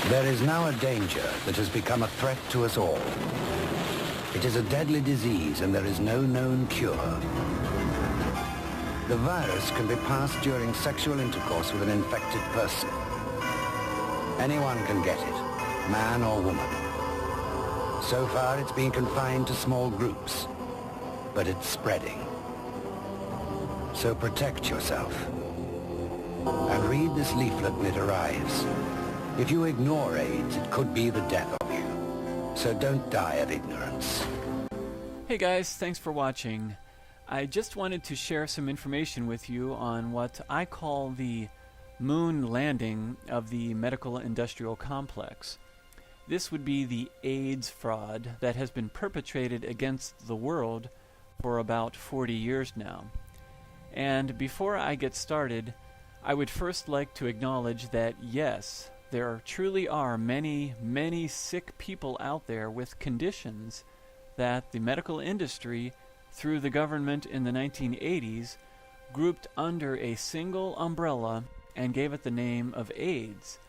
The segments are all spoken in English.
There is now a danger that has become a threat to us all. It is a deadly disease and there is no known cure. The virus can be passed during sexual intercourse with an infected person. Anyone can get it, man or woman. So far it's been confined to small groups, but it's spreading. So protect yourself. And read this leaflet when it arrives. If you ignore AIDS, it could be the death of you. So don't die of ignorance. Hey guys, thanks for watching. I just wanted to share some information with you on what I call the moon landing of the medical industrial complex. This would be the AIDS fraud that has been perpetrated against the world for about 40 years now. And before I get started, I would first like to acknowledge that yes, there truly are many, many sick people out there with conditions that the medical industry, through the government in the 1980s, grouped under a single umbrella and gave it the name of AIDS.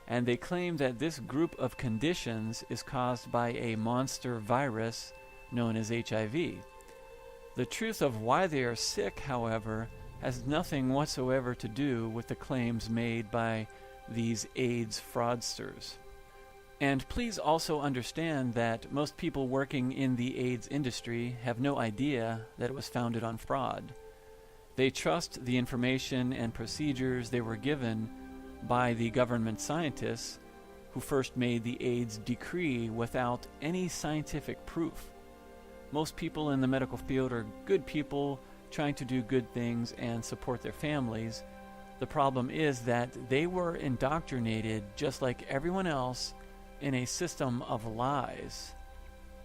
And they claim that this group of conditions is caused by a monster virus known as HIV. The truth of why they are sick, however, has nothing whatsoever to do with the claims made by these AIDS fraudsters. And please also understand that most people working in the AIDS industry have no idea that it was founded on fraud. They trust the information and procedures they were given by the government scientists who first made the AIDS decree without any scientific proof. Most people in the medical field are good people trying to do good things and support their families. The problem is that they were indoctrinated just like everyone else in a system of lies.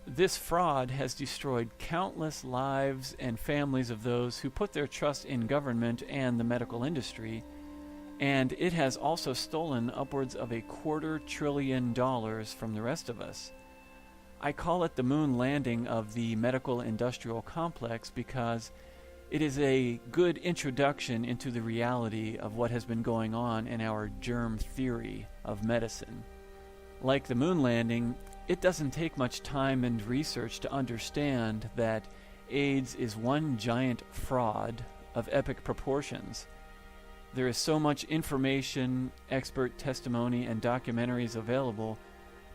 This fraud has destroyed countless lives and families of those who put their trust in government and the medical industry, and it has also stolen upwards of $250 billion from the rest of us. I call it the moon landing of the medical industrial complex because it is a good introduction into the reality of what has been going on in our germ theory of medicine. Like the moon landing, it doesn't take much time and research to understand that AIDS is one giant fraud of epic proportions. There is so much information, expert testimony, and documentaries available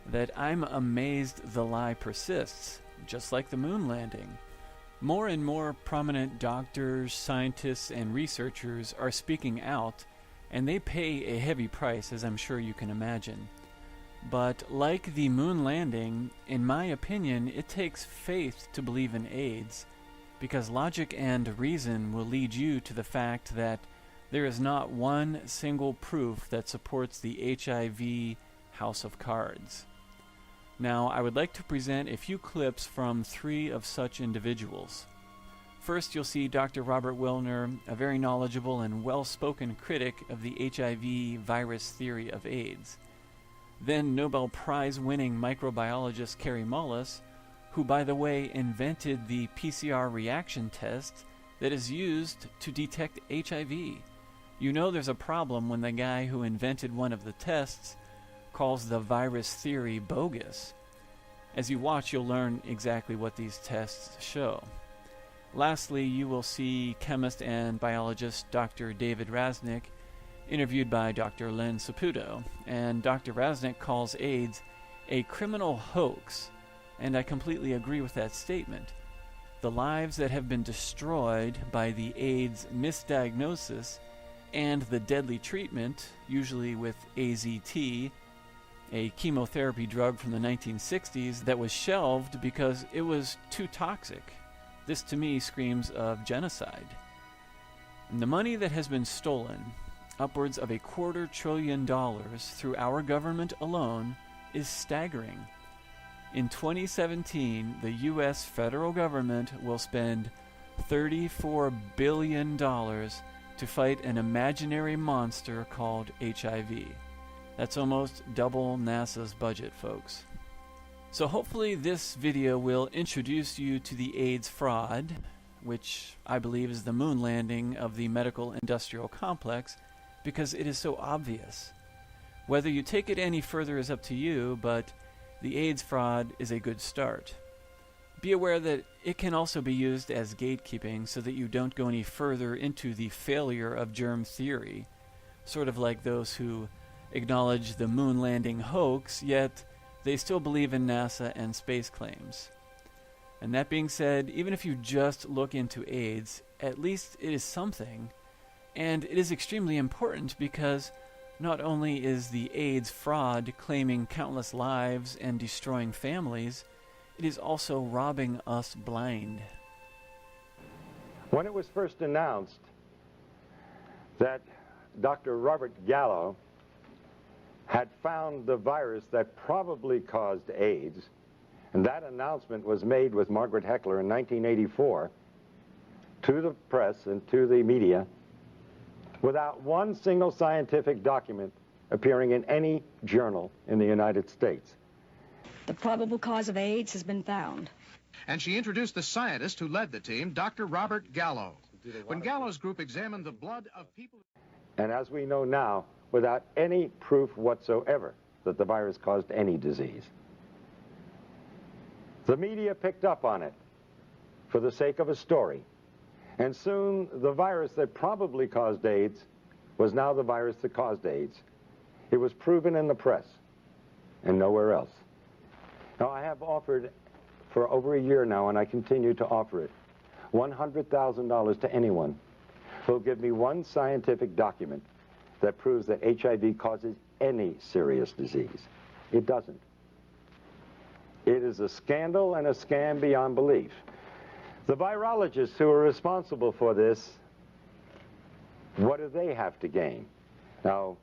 that I'm amazed the lie persists, just like the moon landing. More and more prominent doctors, scientists, and researchers are speaking out, and they pay a heavy price, as I'm sure you can imagine. But like the moon landing, in my opinion, it takes faith to believe in AIDS, because logic and reason will lead you to the fact that there is not one single proof that supports the HIV house of cards. Now, I would like to present a few clips from 3 of such individuals. First, you'll see Dr. Robert Wilner, a very knowledgeable and well-spoken critic of the HIV virus theory of AIDS. Then Nobel Prize-winning microbiologist Kary Mullis, who, by the way, invented the PCR reaction test that is used to detect HIV. You know there's a problem when the guy who invented one of the tests calls the virus theory bogus. As you watch, you'll learn exactly what these tests show. Lastly, you will see chemist and biologist Dr. David Raznick, interviewed by Dr. Len Saputo, and Dr. Raznick calls AIDS a criminal hoax, and I completely agree with that statement. The lives that have been destroyed by the AIDS misdiagnosis and the deadly treatment, usually with AZT, a chemotherapy drug from the 1960s that was shelved because it was too toxic. This to me screams of genocide. And the money that has been stolen, upwards of $250 billion through our government alone, is staggering. In 2017, the U.S. federal government will spend $34 billion to fight an imaginary monster called HIV. That's almost double NASA's budget, folks. So hopefully this video will introduce you to the AIDS fraud, which I believe is the moon landing of the medical industrial complex, because it is so obvious. Whether you take it any further is up to you, but the AIDS fraud is a good start. Be aware that it can also be used as gatekeeping so that you don't go any further into the failure of germ theory, sort of like those who acknowledge the moon landing hoax, yet they still believe in NASA and space claims. And that being said, even if you just look into AIDS, at least it is something, and it is extremely important because not only is the AIDS fraud claiming countless lives and destroying families, it is also robbing us blind. When it was first announced that Dr. Robert Gallo had found the virus that probably caused AIDS, and that announcement was made with Margaret Heckler in 1984 to the press and to the media without one single scientific document appearing in any journal in the United States. The probable cause of AIDS has been found. And she introduced the scientist who led the team, Dr. Robert Gallo. When Gallo's group examined the blood of people... And as we know now, without any proof whatsoever that the virus caused any disease. The media picked up on it for the sake of a story. And soon the virus that probably caused AIDS was now the virus that caused AIDS. It was proven in the press and nowhere else. Now, I have offered for over a year now, and I continue to offer it, $100,000 to anyone who will give me one scientific document that proves that HIV causes any serious disease. It doesn't. It is a scandal and a scam beyond belief. The virologists who are responsible for this, what do they have to gain? Now,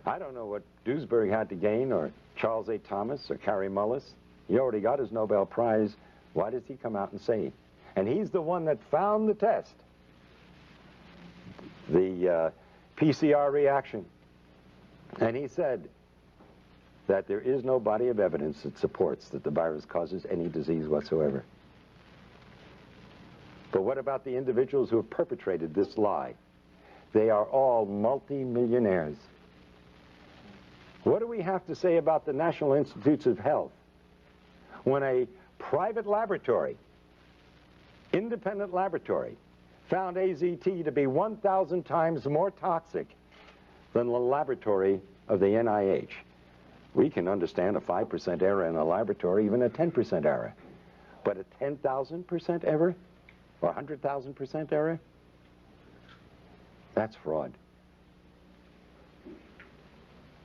I don't know what Duesberg had to gain, or Charles A. Thomas, or Kary Mullis. He already got his Nobel Prize. Why does he come out and say it? And he's the one that found the test, the PCR reaction. And he said that there is no body of evidence that supports that the virus causes any disease whatsoever. But what about the individuals who have perpetrated this lie? They are all multi-millionaires. What do we have to say about the National Institutes of Health when a private laboratory, independent laboratory, found AZT to be 1,000 times more toxic than the laboratory of the NIH? We can understand a 5% error in a laboratory, even a 10% error. But a 10,000% error? Or 100,000% error? That's fraud.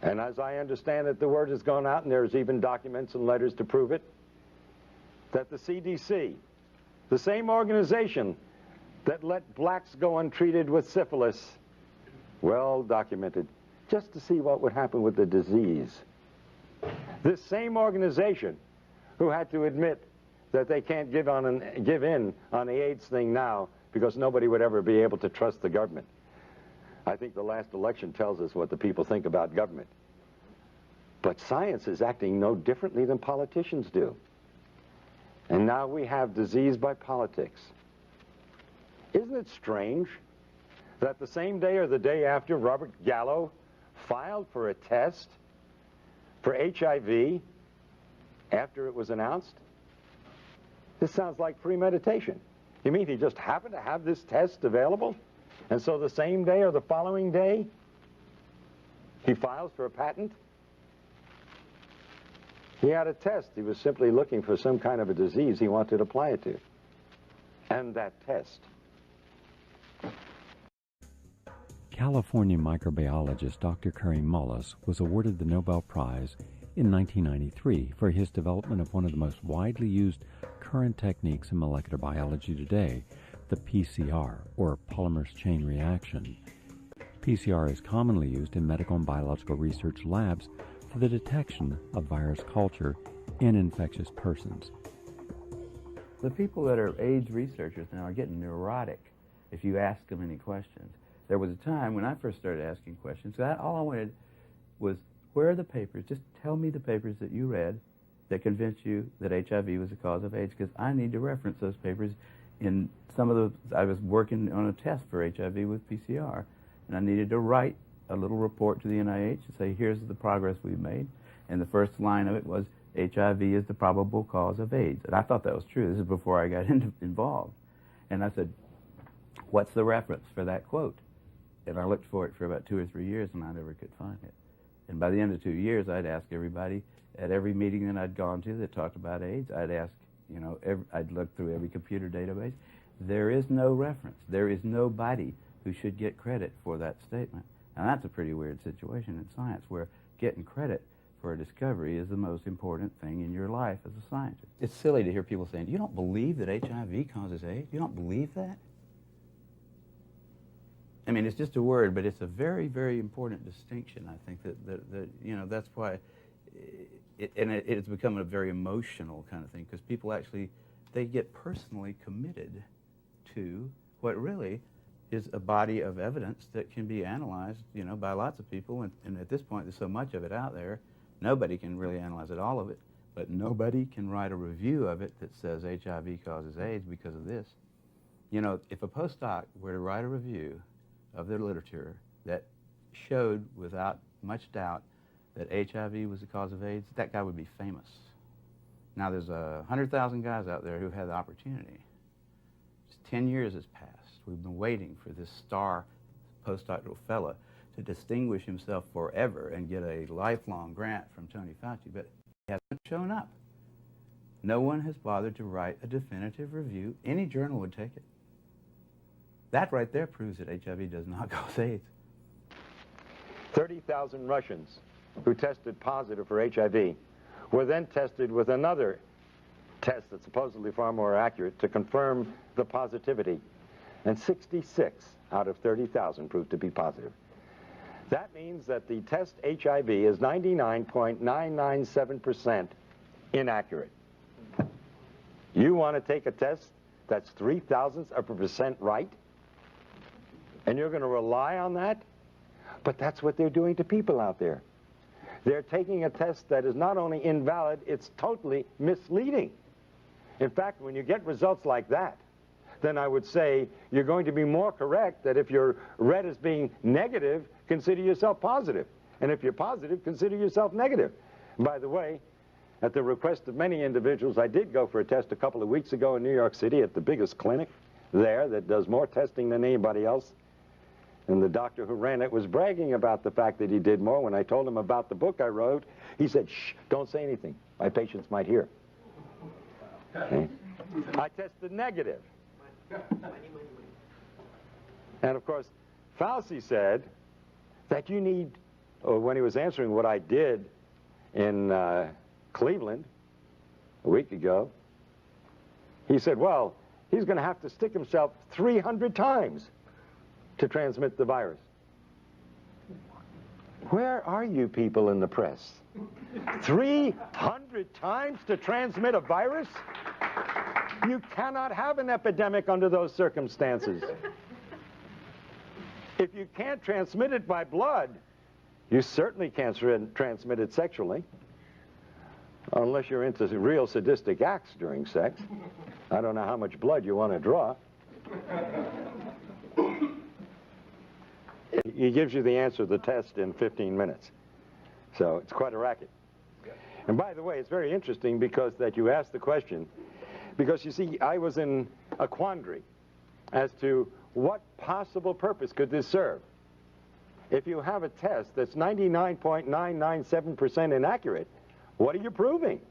And as I understand it, the word has gone out, and there's even documents and letters to prove it, that the CDC, the same organization that let blacks go untreated with syphilis, well documented, just to see what would happen with the disease. This same organization who had to admit that they can't give in on the AIDS thing now because nobody would ever be able to trust the government. I think the last election tells us what the people think about government. But science is acting no differently than politicians do. And now we have disease by politics. Isn't it strange that the same day or the day after Robert Gallo filed for a test for HIV after it was announced? This sounds like premeditation. You mean he just happened to have this test available? And so the same day or the following day, he files for a patent? He had a test. He was simply looking for some kind of a disease he wanted to apply it to. And that test. California microbiologist Dr. Kary Mullis was awarded the Nobel Prize in 1993 for his development of one of the most widely used current techniques in molecular biology today, the PCR, or polymerase chain reaction. PCR is commonly used in medical and biological research labs for the detection of virus culture in infectious persons. The people that are AIDS researchers now are getting neurotic if you ask them any questions. There was a time when I first started asking questions, all I wanted was, where are the papers? Just tell me the papers that you read that convinced you that HIV was the cause of AIDS, because I need to reference those papers in some of the... I was working on a test for HIV with PCR, and I needed to write a little report to the NIH and say, here's the progress we've made. And the first line of it was, HIV is the probable cause of AIDS. And I thought that was true. This is before I got involved. And I said, what's the reference for that quote? And I looked for it for about 2 or 3 years, and I never could find it. And by the end of 2 years, I'd ask everybody at every meeting that I'd gone to that talked about AIDS, I'd ask, you know, I'd look through every computer database. There is no reference. There is nobody who should get credit for that statement. And that's a pretty weird situation in science, where getting credit for a discovery is the most important thing in your life as a scientist. It's silly to hear people saying, you don't believe that HIV causes AIDS? You don't believe that? I mean, it's just a word, but it's a very, very important distinction. I think that you know, that's why, it's become a very emotional kind of thing, because people actually, they get personally committed to what really is a body of evidence that can be analyzed, you know, by lots of people. And at this point, there's so much of it out there, nobody can really analyze it, all of it, but nobody can write a review of it that says HIV causes AIDS because of this. You know, if a postdoc were to write a review of their literature that showed without much doubt that HIV was the cause of AIDS, that guy would be famous. Now, there's 100,000 guys out there who had the opportunity. Just 10 years has passed. We've been waiting for this star postdoctoral fella to distinguish himself forever and get a lifelong grant from Tony Fauci, but he hasn't shown up. No one has bothered to write a definitive review. Any journal would take it. That right there proves that HIV does not cause AIDS. 30,000 Russians who tested positive for HIV were then tested with another test that's supposedly far more accurate to confirm the positivity. And 66 out of 30,000 proved to be positive. That means that the test HIV is 99.997% inaccurate. You want to take a test that's 0.003% right? And you're going to rely on that? But that's what they're doing to people out there. They're taking a test that is not only invalid, it's totally misleading. In fact, when you get results like that, then I would say you're going to be more correct that if you're read as being negative, consider yourself positive. And if you're positive, consider yourself negative. And by the way, at the request of many individuals, I did go for a test a couple of weeks ago in New York City at the biggest clinic there that does more testing than anybody else. And the doctor who ran it was bragging about the fact that he did more. When I told him about the book I wrote, he said, shh, don't say anything. My patients might hear. Okay. I tested negative. And of course, Fauci said that you need, or when he was answering what I did in Cleveland a week ago, he said, well, he's going to have to stick himself 300 times to transmit the virus. Where are you people in the press? 300 times to transmit a virus? You cannot have an epidemic under those circumstances. If you can't transmit it by blood, you certainly can't transmit it sexually, unless you're into real sadistic acts during sex. I don't know how much blood you want to draw. He gives you the answer to the test in 15 minutes. So it's quite a racket. And by the way, it's very interesting because that you asked the question, because you see, I was in a quandary as to what possible purpose could this serve. If you have a test that's 99.997% inaccurate, what are you proving?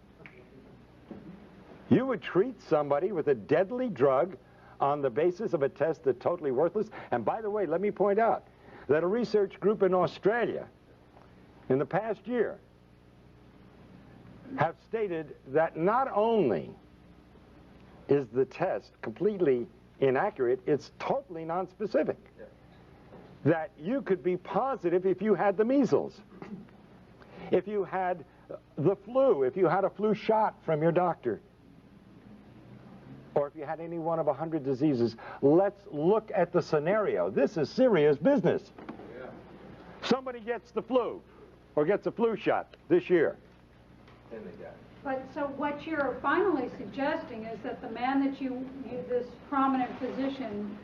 You would treat somebody with a deadly drug on the basis of a test that's totally worthless. And by the way, let me point out that a research group in Australia in the past year have stated that not only is the test completely inaccurate, it's totally nonspecific. Yeah. That you could be positive if you had the measles, if you had the flu, if you had a flu shot from your doctor, or if you had any one of 100 diseases. Let's look at the scenario. This is serious business. Yeah. Somebody gets the flu, or gets a flu shot this year. But so what you're finally suggesting is that the man that this prominent physician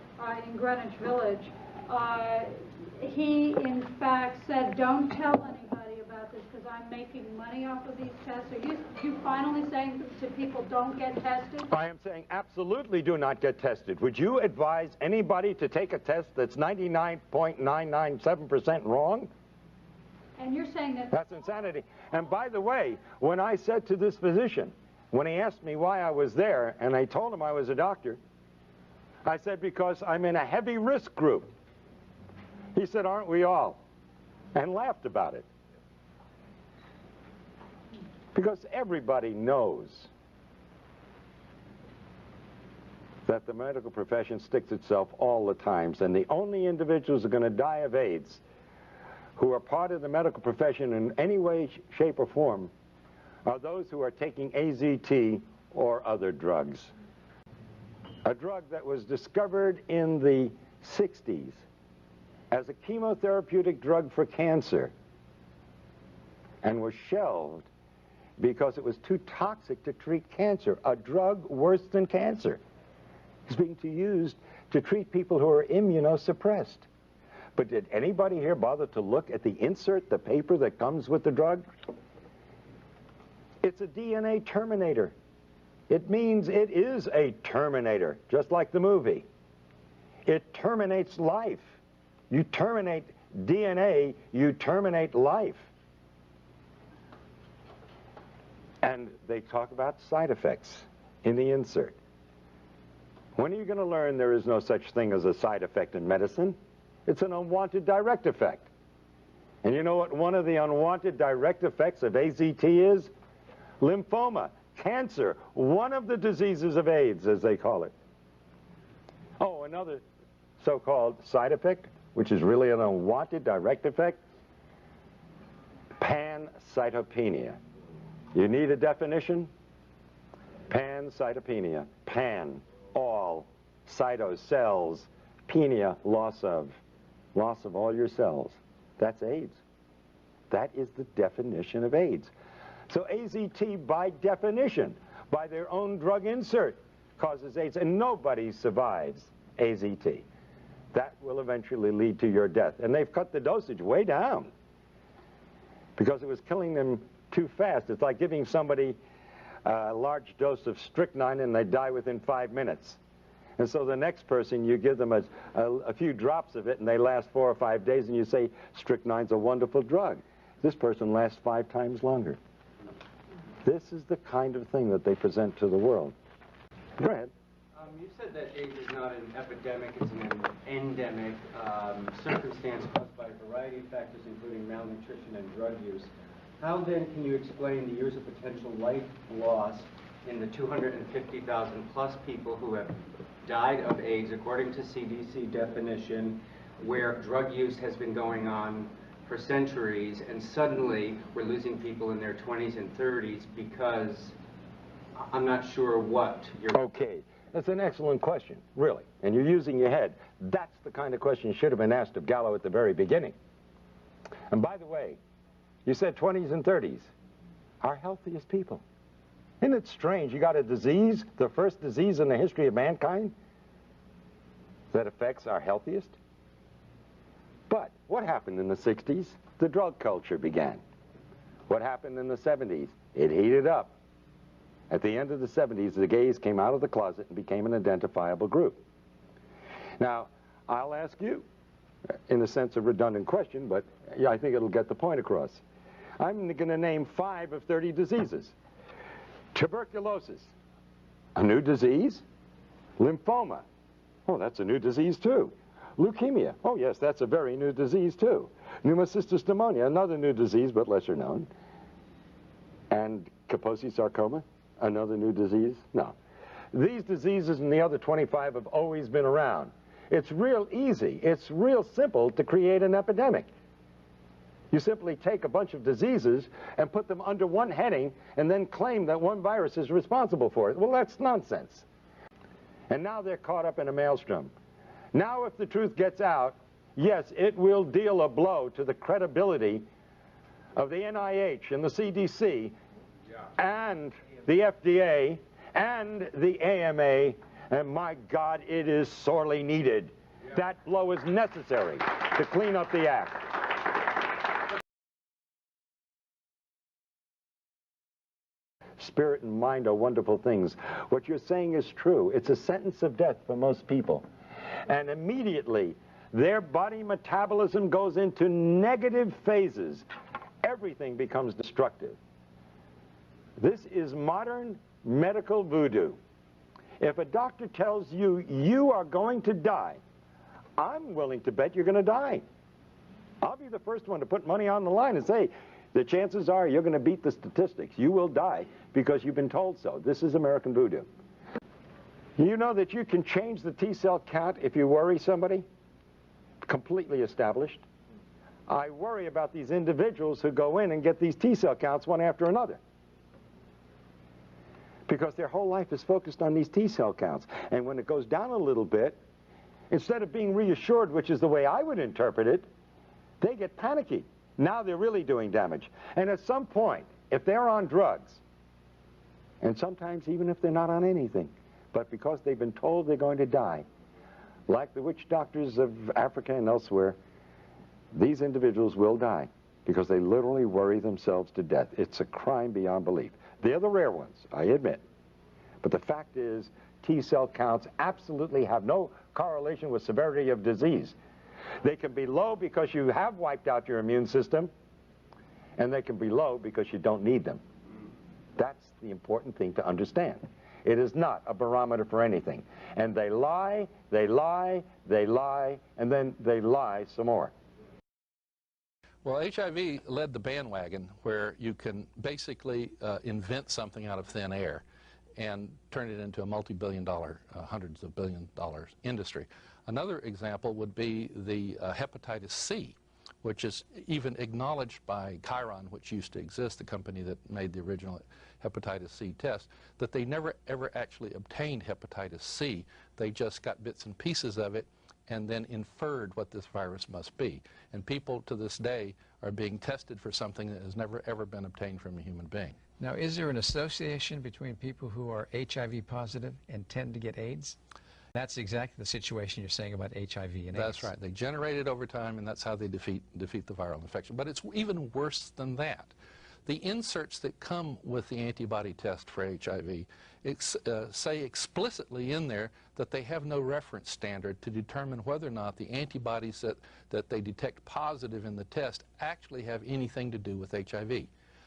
in Greenwich Village, he in fact said, don't tell anybody about this because I'm making money off of these tests? Are you finally saying to people, don't get tested? I am saying absolutely do not get tested. Would you advise anybody to take a test that's 99.997% wrong? And you're saying that... That's insanity. And by the way, when I said to this physician, when he asked me why I was there, and I told him I was a doctor, I said, because I'm in a heavy risk group. He said, aren't we all? And laughed about it. Because everybody knows that the medical profession sticks itself all the time, and the only individuals who are going to die of AIDS who are part of the medical profession in any way, shape, or form are those who are taking AZT or other drugs. A drug that was discovered in the 60s as a chemotherapeutic drug for cancer and was shelved because it was too toxic to treat cancer. A drug worse than cancer is being used to treat people who are immunosuppressed. But did anybody here bother to look at the insert, the paper that comes with the drug? It's a DNA terminator. It means it is a terminator, just like the movie. It terminates life. You terminate DNA, you terminate life. And they talk about side effects in the insert. When are you going to learn there is no such thing as a side effect in medicine? It's an unwanted direct effect. And you know what one of the unwanted direct effects of AZT is? Lymphoma, cancer, one of the diseases of AIDS, as they call it. Oh, another so-called side effect, which is really an unwanted direct effect, pancytopenia. You need a definition? Pancytopenia. Pan, all, cytos, cells, penia, loss of all your cells. That's AIDS. That is the definition of AIDS. So AZT, by definition, by their own drug insert, causes AIDS, and nobody survives AZT. That will eventually lead to your death. And they've cut the dosage way down because it was killing them too fast. It's like giving somebody a large dose of strychnine and they die within 5 minutes. And so the next person, you give them a few drops of it and they last 4 or 5 days, and you say, strychnine's a wonderful drug. This person lasts 5 times longer. This is the kind of thing that they present to the world. Go ahead. You said that AIDS is not an epidemic, it's an endemic circumstance caused by a variety of factors, including malnutrition and drug use. How then can you explain the years of potential life loss in the 250,000 plus people who have died of AIDS, according to CDC definition, where drug use has been going on for centuries, and suddenly we're losing people in their 20s and 30s because I'm not sure what you're... Okay, that's an excellent question, really, and you're using your head. That's the kind of question should have been asked of Gallo at the very beginning. And by the way, you said 20s and 30s, our healthiest people. Isn't it strange? You got a disease, the first disease in the history of mankind, that affects our healthiest? But what happened in the 60s? The drug culture began. What happened in the 70s? It heated up. At the end of the 70s, the gays came out of the closet and became an identifiable group. Now, I'll ask you, in a sense a redundant question, but yeah, I think it'll get the point across. I'm going to name 5 of 30 diseases. Tuberculosis, a new disease. Lymphoma, oh, that's a new disease too. Leukemia, oh yes, that's a very new disease too. Pneumocystis pneumonia, another new disease but lesser known. And Kaposi sarcoma, another new disease? No. These diseases and the other 25 have always been around. It's real easy, it's real simple to create an epidemic. You simply take a bunch of diseases and put them under one heading and then claim that one virus is responsible for it. Well, that's nonsense. And now they're caught up in a maelstrom. Now if the truth gets out, yes, it will deal a blow to the credibility of the NIH and the CDC and the FDA and the AMA, and my God, it is sorely needed. That blow is necessary. to clean up the act. Spirit and mind are wonderful things. What you're saying is true. It's a sentence of death for most people. And immediately, their body metabolism goes into negative phases. Everything becomes destructive. This is modern medical voodoo. If a doctor tells you, you are going to die, I'm willing to bet you're going to die. I'll be the first one to put money on the line and say, the chances are you're going to beat the statistics. You will die because you've been told so. This is American voodoo. You know that you can change the T-cell count if you worry somebody? Completely established. I worry about these individuals who go in and get these T-cell counts one after another, because their whole life is focused on these T-cell counts. And when it goes down a little bit, instead of being reassured, which is the way I would interpret it, they get panicky. Now they're really doing damage. And at some point, if they're on drugs, and sometimes even if they're not on anything, but because they've been told they're going to die, like the witch doctors of Africa and elsewhere, these individuals will die because they literally worry themselves to death. It's a crime beyond belief. They're the rare ones, I admit. But the fact is, T-cell counts absolutely have no correlation with severity of disease. They can be low because you have wiped out your immune system, and they can be low because you don't need them. That's the important thing to understand. It is not a barometer for anything. And they lie, they lie, they lie, and then they lie some more. Well, HIV led the bandwagon where you can basically invent something out of thin air and turn it into a multi-billion-dollar, hundreds of billion-dollar industry. Another example would be the hepatitis C, which is even acknowledged by Chiron, which used to exist, the company that made the original hepatitis C test, that they never ever actually obtained hepatitis C. They just got bits and pieces of it and then inferred what this virus must be. And people to this day are being tested for something that has never ever been obtained from a human being. Now, is there an association between people who are HIV positive and tend to get AIDS? That's exactly the situation you're saying about HIV and AIDS. That's right. They generate it over time, and that's how they defeat the viral infection. But it's even worse than that. The inserts that come with the antibody test for HIV say explicitly in there that they have no reference standard to determine whether or not the antibodies that they detect positive in the test actually have anything to do with HIV.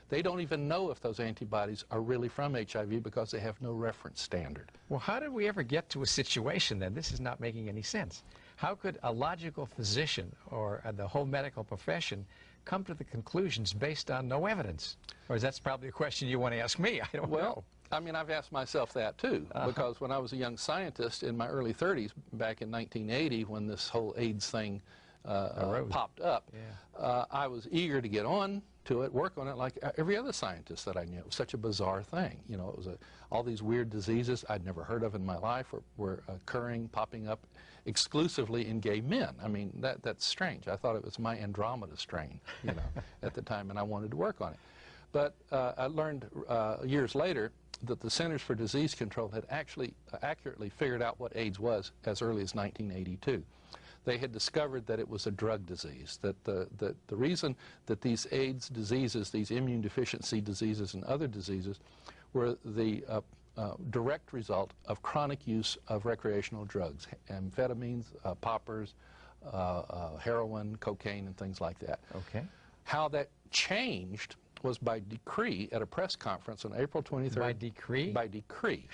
They don't even know if those antibodies are really from HIV because they have no reference standard. Well, how did we ever get to a situation then? This is not making any sense. How could a logical physician or the whole medical profession come to the conclusions based on no evidence? Or that's probably a question you want to ask me. I don't know. Well, I mean, I've asked myself that too, because when I was a young scientist in my early 30s, back in 1980, when this whole AIDS thing popped up, I was eager to get on to it, work on it like every other scientist that I knew. It was such a bizarre thing. You know, it was all these weird diseases I'd never heard of in my life were occurring, popping up exclusively in gay men. I mean, that's strange. I thought it was my Andromeda strain, you know, at the time, and I wanted to work on it. But I learned years later that the Centers for Disease Control had actually accurately figured out what AIDS was as early as 1982. They had discovered that it was a drug disease, that the reason that these AIDS diseases, these immune deficiency diseases and other diseases, were the direct result of chronic use of recreational drugs, amphetamines, poppers, heroin, cocaine, and things like that. Okay. How that changed was by decree at a press conference on April 23rd. By decree? By decree.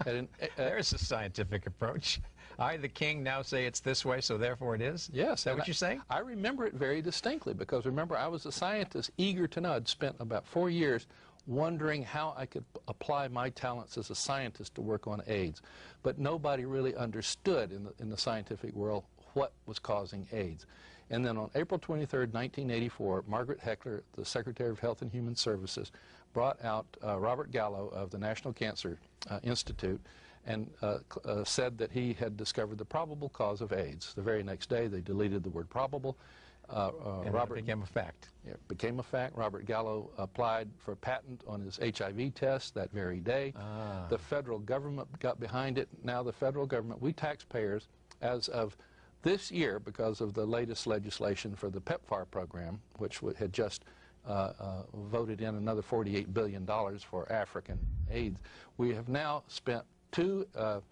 There's a scientific approach. I, the king, now say it's this way, so therefore it is? Yes. Is that what you're saying? I remember it very distinctly because, remember, I was a scientist eager to know. I'd spent about 4 years wondering how I could apply my talents as a scientist to work on AIDS. But nobody really understood in the scientific world what was causing AIDS. And then on April 23rd, 1984, Margaret Heckler, the Secretary of Health and Human Services, brought out Robert Gallo of the National Cancer Institute and said that he had discovered the probable cause of AIDS. The very next day, they deleted the word probable. And Robert became a fact. It became a fact. Robert Gallo applied for a patent on his HIV test that very day. The federal government got behind it. Now the federal government, we taxpayers, as of This year, because of the latest legislation for the PEPFAR program, which had just voted in another $48 billion for African AIDS, we have now spent $250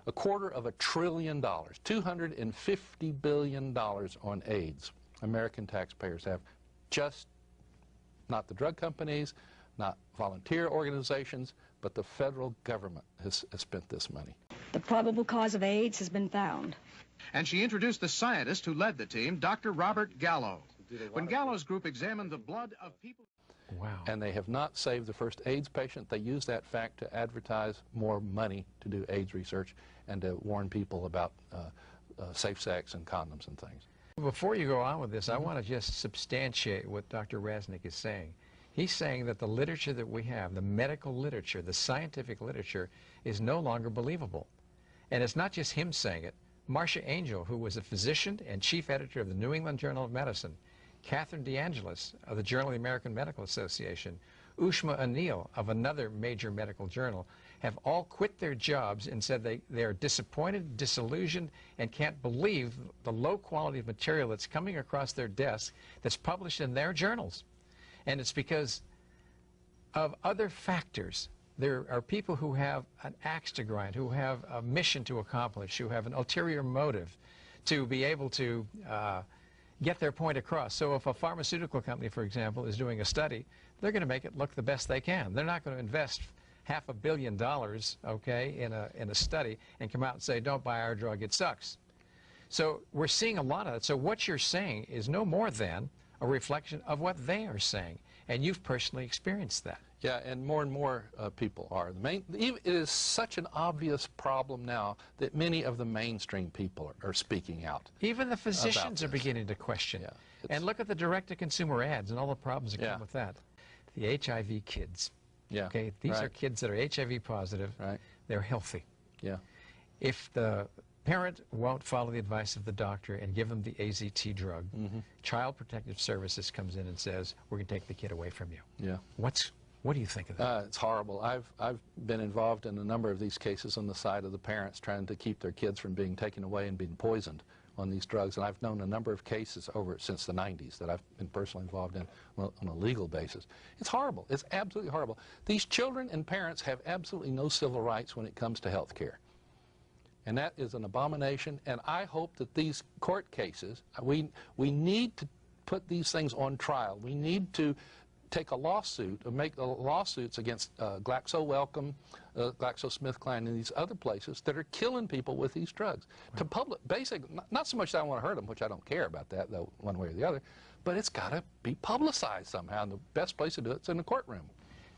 billion, $250 billion on AIDS. American taxpayers have, just not the drug companies, not volunteer organizations, but the federal government has spent this money. The probable cause of AIDS has been found. And she introduced the scientist who led the team, Dr. Robert Gallo. When Gallo's group examined the blood of people... Wow. And they have not saved the first AIDS patient. They use that fact to advertise more money to do AIDS research and to warn people about safe sex and condoms and things. Before you go on with this, I want to just substantiate what Dr. Rasnick is saying. He's saying that the literature that we have, the medical literature, the scientific literature, is no longer believable. And it's not just him saying it. Marcia Angel, who was a physician and chief editor of the New England Journal of Medicine, Catherine DeAngelis of the Journal of the American Medical Association, Ushma Anil of another major medical journal, have all quit their jobs and said they are disappointed, disillusioned, and can't believe the low quality of material that's coming across their desk that's published in their journals. And it's because of other factors. There are people who have an axe to grind, who have a mission to accomplish, who have an ulterior motive to be able to get their point across. So if a pharmaceutical company, for example, is doing a study, they're going to make it look the best they can. They're not going to invest $500 million, okay, in a study and come out and say, don't buy our drug, it sucks. So we're seeing a lot of that. So what you're saying is no more than a reflection of what they are saying, and you've personally experienced that. Yeah, and more people are. It is such an obvious problem now that many of the mainstream people are speaking out. Even the physicians are beginning to question. Yeah, and look at the direct-to-consumer ads and all the problems that come with that. The HIV kids. Yeah. Okay, these are kids that are HIV positive. Right. They're healthy. Yeah. If the parent won't follow the advice of the doctor and give them the AZT drug, Child Protective Services comes in and says, we're going to take the kid away from you. Yeah. What do you think of that? It's horrible. I've been involved in a number of these cases on the side of the parents trying to keep their kids from being taken away and being poisoned on these drugs. And I've known a number of cases since the 90s that I've been personally involved in on a legal basis. It's horrible. It's absolutely horrible. These children and parents have absolutely no civil rights when it comes to health care. And that is an abomination. And I hope that these court cases, we need to put these things on trial. We need to take a lawsuit, or make lawsuits against GlaxoSmithKline and these other places that are killing people with these drugs. To not so much that I want to hurt them, which I don't care about that, though, one way or the other, but it's got to be publicized somehow, and the best place to do it is in the courtroom.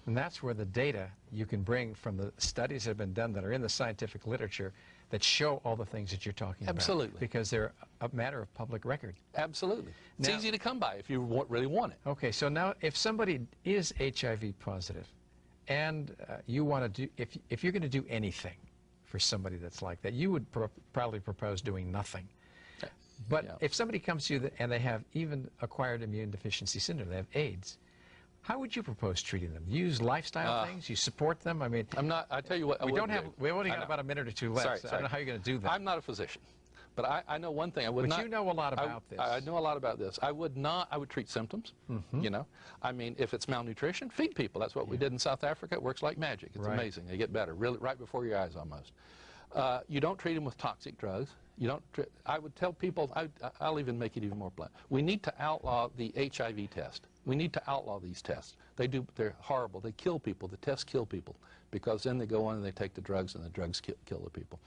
And that's where the data you can bring from the studies that have been done that are in the scientific literature that show all the things that you're talking about. Absolutely. Because they're a matter of public record. Absolutely. It's easy to come by if you really want it. Okay, so now if somebody is HIV positive and you want to do, if you're going to do anything for somebody that's like that, you would probably propose doing nothing. But if somebody comes to you and they have even acquired immune deficiency syndrome, they have AIDS, how would you propose treating them? You use lifestyle things? You support them? I mean, I tell you what, we've only got about a minute or two left. So I don't know how you're going to do that. I'm not a physician, but I know one thing. But you know a lot about this. I know a lot about this. I would treat symptoms, you know. I mean, if it's malnutrition, feed people. That's what we did in South Africa. It works like magic. It's amazing. They get better, really, right before your eyes almost. You don't treat them with toxic drugs. You don't. I would tell people, I'll even make it even more blunt. We need to outlaw the HIV test. We need to outlaw these tests. They're horrible. They kill people. The tests kill people because then they go on and they take the drugs and the drugs kill the people.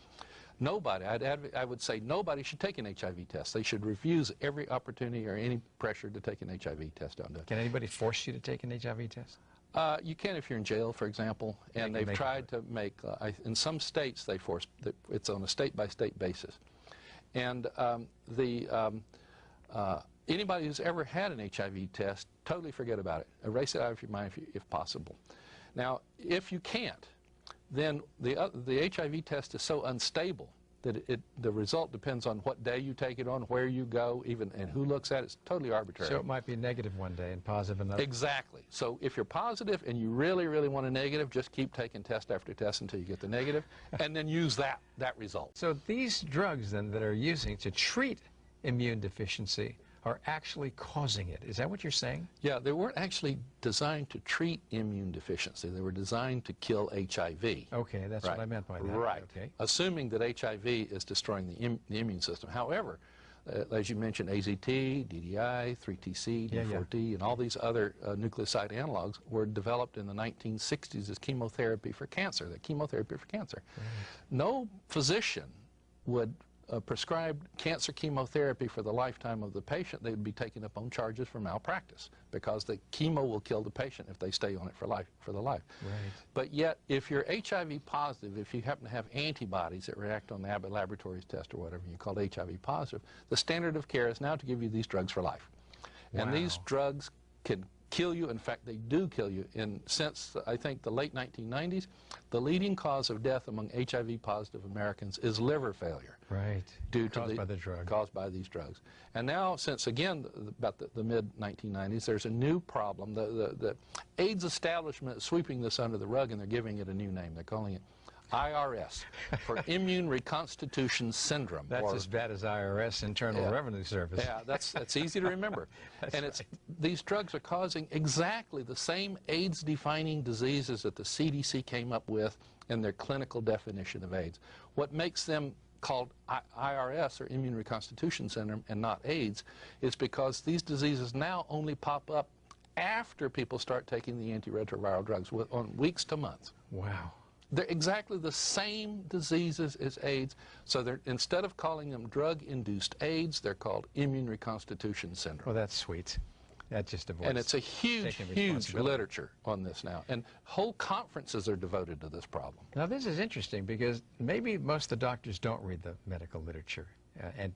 Nobody, I would say nobody should take an HIV test. They should refuse every opportunity or any pressure to take an HIV test. Can anybody force you to take an HIV test? You can if you're in jail, for example, and they've tried to make, in some states they force, it's on a state-by-state basis. And anybody who's ever had an HIV test, totally forget about it. Erase it out of your mind if possible. Now, if you can't, then the HIV test is so unstable that the result depends on what day you take it on, where you go, even, and who looks at it. It's totally arbitrary. So it might be negative one day and positive another. Exactly. So if you're positive and you really, really want a negative, just keep taking test after test until you get the negative, and then use that result. So these drugs then that are using to treat immune deficiency are actually causing it. Is that what you're saying? Yeah, they weren't actually designed to treat immune deficiency. They were designed to kill HIV. Okay, that's what I meant by that. Right. Okay. Assuming that HIV is destroying the immune system. However, as you mentioned, AZT, DDI, 3TC, D4T, and all these other nucleoside analogs were developed in the 1960s as chemotherapy for cancer, No physician would prescribe cancer chemotherapy for the lifetime of the patient. They would be taken up on charges for malpractice, because the chemo will kill the patient if they stay on it for life. Right. But yet, if you're HIV positive, if you happen to have antibodies that react on the Abbott Laboratories test or whatever you call HIV positive, the standard of care is now to give you these drugs for life. Wow. And these drugs can kill you. In fact, they do kill you. And since, I think, the late 1990s, the leading cause of death among HIV-positive Americans is liver failure. Right. Caused by the drug. Caused by these drugs. And now, since, again, about the mid-1990s, there's a new problem. The AIDS establishment is sweeping this under the rug, and they're giving it a new name. They're calling it IRS, for Immune Reconstitution Syndrome. That's as bad as IRS, Internal Revenue Service. Yeah, that's easy to remember. And these drugs are causing exactly the same AIDS-defining diseases that the CDC came up with in their clinical definition of AIDS. What makes them called IRS, or Immune Reconstitution Syndrome, and not AIDS, is because these diseases now only pop up after people start taking the antiretroviral drugs, on weeks to months. Wow. They're exactly the same diseases as AIDS, so instead of calling them drug-induced AIDS, they're called immune reconstitution syndrome. Well, that's sweet. That just avoids. And it's a huge literature on this now, and whole conferences are devoted to this problem. Now, this is interesting, because maybe most of the doctors don't read the medical literature and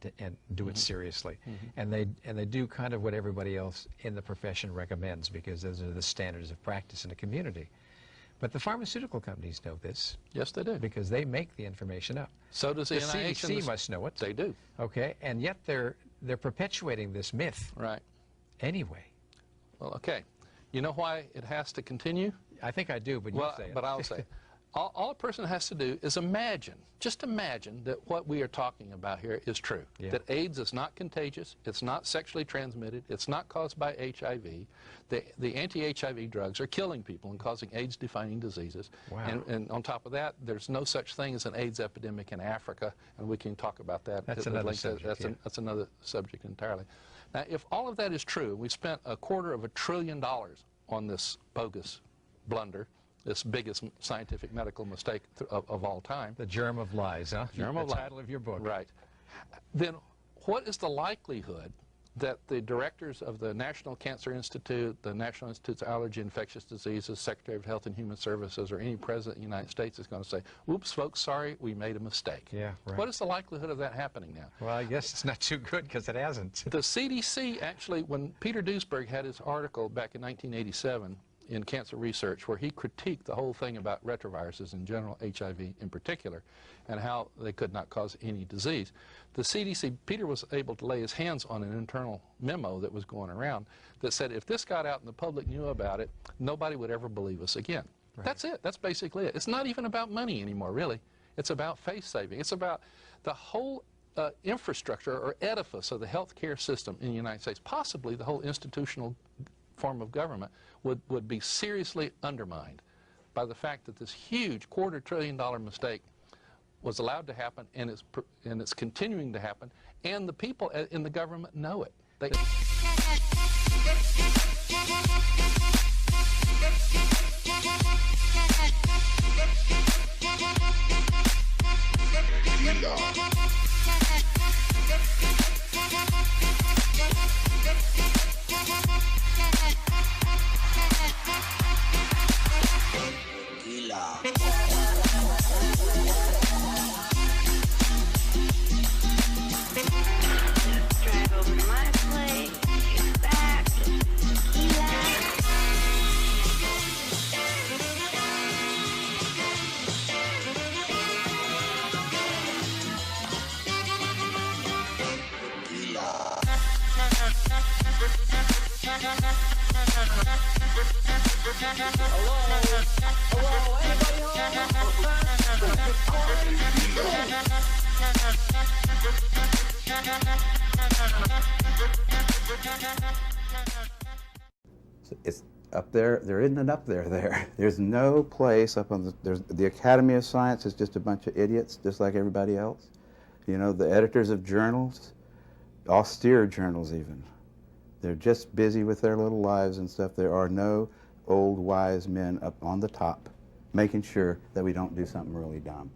do it seriously, and they do kind of what everybody else in the profession recommends, because those are the standards of practice in the community. But the pharmaceutical companies know this. Yes, they do. Because they make the information up. So does the NIH. CDC must know it. They do. Okay, and yet they're perpetuating this myth. Right. Anyway. Well, okay. You know why it has to continue? I think I do, but you say it. But I'll say it. All a person has to do is imagine, just imagine that what we are talking about here is true. Yeah. That AIDS is not contagious, it's not sexually transmitted, it's not caused by HIV. The anti-HIV drugs are killing people and causing AIDS-defining diseases. Wow. And on top of that, there's no such thing as an AIDS epidemic in Africa, and we can talk about that. That's another subject. That's another subject entirely. Now, if all of that is true, we spent $250 billion on this bogus blunder, this biggest scientific medical mistake of all time. The germ of lies, huh? Germ of lies. The title of your book. Right. Then what is the likelihood that the directors of the National Cancer Institute, the National Institute of Allergy and Infectious Diseases, Secretary of Health and Human Services, or any president of the United States is going to say, "Oops, folks, sorry, we made a mistake"? Yeah, right. What is the likelihood of that happening now? Well, I guess it's not too good, because it hasn't. The CDC actually, when Peter Duesberg had his article back in 1987, in Cancer Research, where he critiqued the whole thing about retroviruses in general, HIV in particular, and how they could not cause any disease. The CDC, Peter was able to lay his hands on an internal memo that was going around that said if this got out and the public knew about it, nobody would ever believe us again. Right. That's it. That's basically it. It's not even about money anymore, really. It's about face saving. It's about the whole infrastructure or edifice of the healthcare system in the United States, possibly the whole institutional form of government, would be seriously undermined by the fact that this huge $250 billion mistake was allowed to happen, and it's continuing to happen, and the people in the government know it. It's up there. There isn't an up there. There's no place up on the Academy of Science is just a bunch of idiots, just like everybody else. You know, the editors of journals, austere journals even, they're just busy with their little lives and stuff. There are no old wise men up on the top making sure that we don't do something really dumb.